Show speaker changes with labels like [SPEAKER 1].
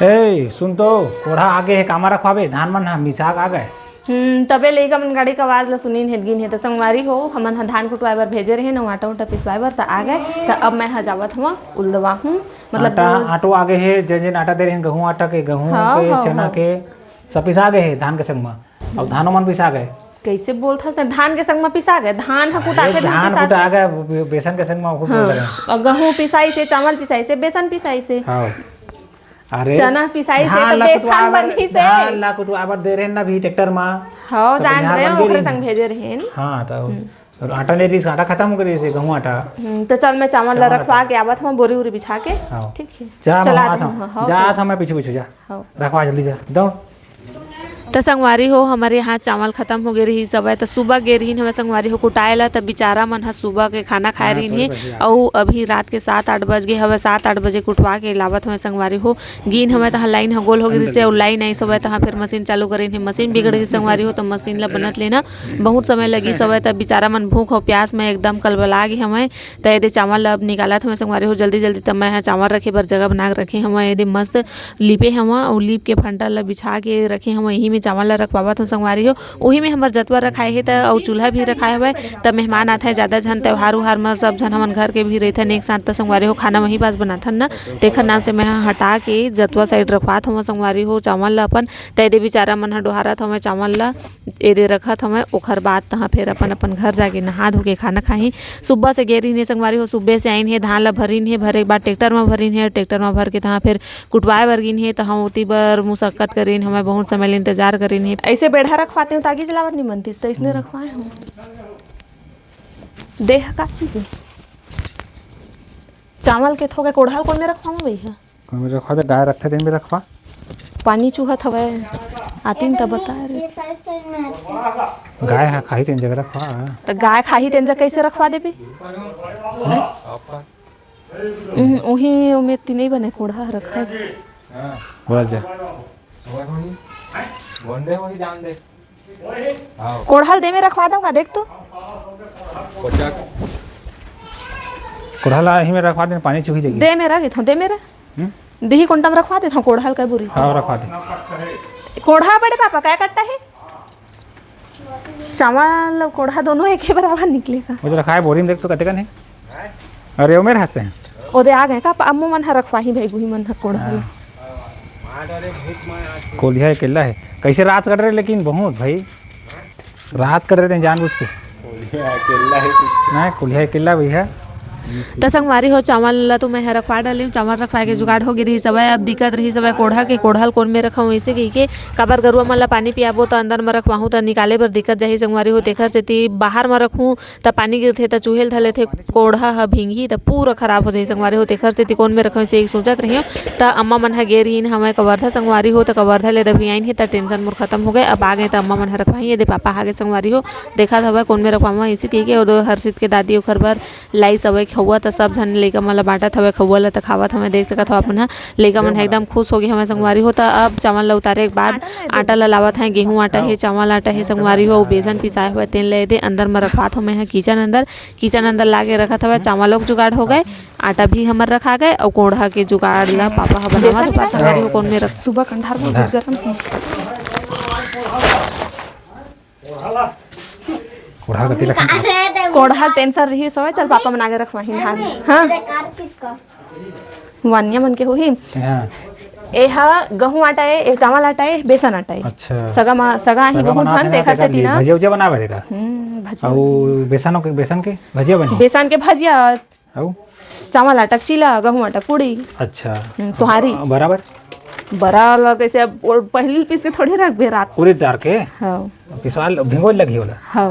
[SPEAKER 1] ए सुन तो कोढ़ा आगे है कामा रखवाबे धान मन हम मिसाक आ गए।
[SPEAKER 2] तबे लइका मन गाड़ी का आवाज ल सुनीन हेदगिन हे त संगवारी हो हमन ह धान कुटवाए बर भेजे रहे न आटा उटा पिसवाए बर त आ गए त अब मैं ह जावत हूँ उलदवा हूँ मतलब
[SPEAKER 1] आटो आगे है जिन आटा दे रहे गेहूं आटा के गेहूं के चना के सब पिसा गए है धान के संग में और धानो मन पिसा गए।
[SPEAKER 2] कैसे बोलथा त धान के संग में पिसा गए धान ह कुटा के
[SPEAKER 1] धान कुटा आ गए बेसन के संग में खूब बोल रहे हैं
[SPEAKER 2] और गेहूं पिसाई से चावल पिसाई से बेसन पिसाई से
[SPEAKER 1] हां अरे
[SPEAKER 2] चना पिसाई से तो बेसन बनी से
[SPEAKER 1] धान ला कुटवा बर दे रहे ना भी ट्रैक्टर में
[SPEAKER 2] हां जान रहे हो ओकर संग भेजे रहे
[SPEAKER 1] हां तो और आटा ले रही आटा खत्म हो गई से गेहूं आटा
[SPEAKER 2] तो चल मैं चावल ला रखवा के आवत हूं बोरी उरी बिछा के ठीक है
[SPEAKER 1] जा था मैं पीछे पीछे जा रखवा जल्दी जा दौड़।
[SPEAKER 2] तो संगवारी हो हमारे यहाँ चावल खत्म हो गए रही सब तो सुबह गे रही हमें संगवारी हो कुटाएला तब बेचारा मन ह सुबह के खाना खाए रही है और अभी रात के 7-8 बज गए हमें 7-8 बजे कुटवा के लावत हमें संगवारी हो गिन हमें तहाँ लाइन ह गोल हो गई से और लाइन आई सब तहाँ फिर मशीन चालू करी है मशीन बिगड़ गई संगवारी हो तो मशीन ला बनत लेना बहुत समय लगी सब तब बेचारा मन भूख और प्यास में एकदम कलबला गई हमें तो यदि चावल अब निकालत हमें संगवारी हो जल्दी जल्दी तब मैं चावल रखे बर जगह बना के रखे हमें यदि मस्त लिपे हम और लीप के फंटा ला बिछा के रखे हम यही में चावल ला रखवावत हूँ संगवारी हो वही में हमार जतवा रखाए है और चूल्हा भी रखाए हुए तब मेहमान आते हैं ज़्यादा झन त्यौहार उहार में सब झन हमन घर के भी रहते हैं एक साथ तो संगवारी हो खाना वहीं पास बनाथन ना तेखर नाम से मैं हटा के जतवा साइड रखवात हूँ संगवारी हो चावल ला अपन तैदे बेचारा मन ह डोहारत हमें चावल ला एदे रखत हमें ओखर बाद तहाँ फिर अपन अपन घर जाके नहा धो के खाना खाही सुबह से गेरी ने संगवारी हो सुबह से आइन है धान ला भरीन है भरे के बाद ट्रैक्टर में भरीन है ट्रैक्टर में भर के तहाँ फिर कुटवाए बर गिन है तहाँ उती बर मुशक्कत करीन हमें बहुत समय इंतजार करीन है ऐसे बेढ़ा रखवाते हूँ ताकि जलावत नहीं बनती तो इसने रखवाए हूँ देह का चीज चावल के थोड़े कोढ़ाल कौन में रखवा भैया
[SPEAKER 1] कौन में रखवा दे गाय रखते दिन में रखवा
[SPEAKER 2] पानी चूहत हवे आतीन तब बता रे
[SPEAKER 1] गाय है खाही तीन जगह रखवा
[SPEAKER 2] तो गाय खाही तेन जगह कैसे रखवा देबे ओही में नहीं बने कोढ़ा रखा
[SPEAKER 1] बोल जा
[SPEAKER 2] कोढ़ाल दे में रखवा दूंगा देख तो
[SPEAKER 1] कोढ़ाल ही में रखवा दे पानी चूही देगी
[SPEAKER 2] दे मेरा गई दे मेरा दही कोंटा में रखवा दे कोढ़ाल का बुरी
[SPEAKER 1] हाँ रखवा दे
[SPEAKER 2] कोढ़ा बड़े पापा क्या करता है चावल कोढ़ा दोनों एक ही बराबर निकलेगा
[SPEAKER 1] वो जो रखा है बोरी में देख तो कते का नहीं अरे वो मेरे हंसते हैं
[SPEAKER 2] ओदे आ गए का अम्मू मन ह रखवा ही भाई गुही मन ह कोढ़ाल
[SPEAKER 1] कोलिया केला है कैसे रात कर रहे लेकिन बहुत भाई रात कर रहे थे जानबूझ के कोलिया केला भैया
[SPEAKER 2] तो संगवारी हो चावल ला तो मैं रखवा डाली चावल रखवा के जुगाड़ हो गई रही सब अब दिक्कत रही सब कोढ़ा के कोढ़ाल कौन में रखा ऐसे कही के काबर गरुआ मन ला पानी पियाबो तो अंदर में रखवाहूँ तो निकाले बर दिक्कत जाही संगवारी हो तेखर से बाहर में रखूँ तो पानी गिरथे तो चूहेल धले थे कोढ़ा ह भींगी तो पूरा खराब हो जाए संगवारी हो तेखर से कौन में रखा से एक सोचत रही तो अम्मा मन ह गे रही हमें कवर्धा संगवारी हो तो कवर्धा ले दभी आइन है तो टेंशन मोर खत्म हो गए अब आ गए तो अम्मा मन ह रखवाई यदि पापा आ गए संगवारी हो देखा था कौन में रखवाऊँ ऐसे कही के और हर्षित के दादी ओखर बर लाई सब खौआ तो सब झन लइका मन ला बांटत हवे खौआ ला तो खावत हमें देख सकत हो अपन लइका मन एकदम खुश हो गए हमें संगवारी हो तो अब चावल ला उतारे के बाद आटा ला लावत है गेहूं आटा है चावल आटा है संगवारी हो बेसन पिसाए हुए तेल ले दे अंदर में रखवात हो मैं किचन अंदर लाके रखत हवे चावलों के जुगाड़ हो गए आटा भी हमर रखा गए और कोढ़ा के जुगाड़ ला पापा ह बनावा दोपहर संगवारी हो कौन में रख सुबह कंधार में गरम
[SPEAKER 1] कोढ़ा गति रखा
[SPEAKER 2] कोढ़ा टेंशन रही सब चल पापा बना के रखवाही धान हां वानिया मन के होही ए हा गेहूं आटा है ए चावल आटा है बेसन आटा है
[SPEAKER 1] अच्छा
[SPEAKER 2] सगा ही गेहूं छन देखर से तीना
[SPEAKER 1] भजिया बना बरेगा
[SPEAKER 2] भजिया
[SPEAKER 1] और बेसन के भजिया बनी
[SPEAKER 2] बेसन के भजिया
[SPEAKER 1] और
[SPEAKER 2] चावल आटा चीला गेहूं आटा पूड़ी
[SPEAKER 1] अच्छा
[SPEAKER 2] सोहारी
[SPEAKER 1] बराबर
[SPEAKER 2] बराबर कैसे पहली पीस के थोड़ी रख बे रात
[SPEAKER 1] पूरी दार के
[SPEAKER 2] हां
[SPEAKER 1] पिसवाल भिंगोल लगी होला
[SPEAKER 2] हां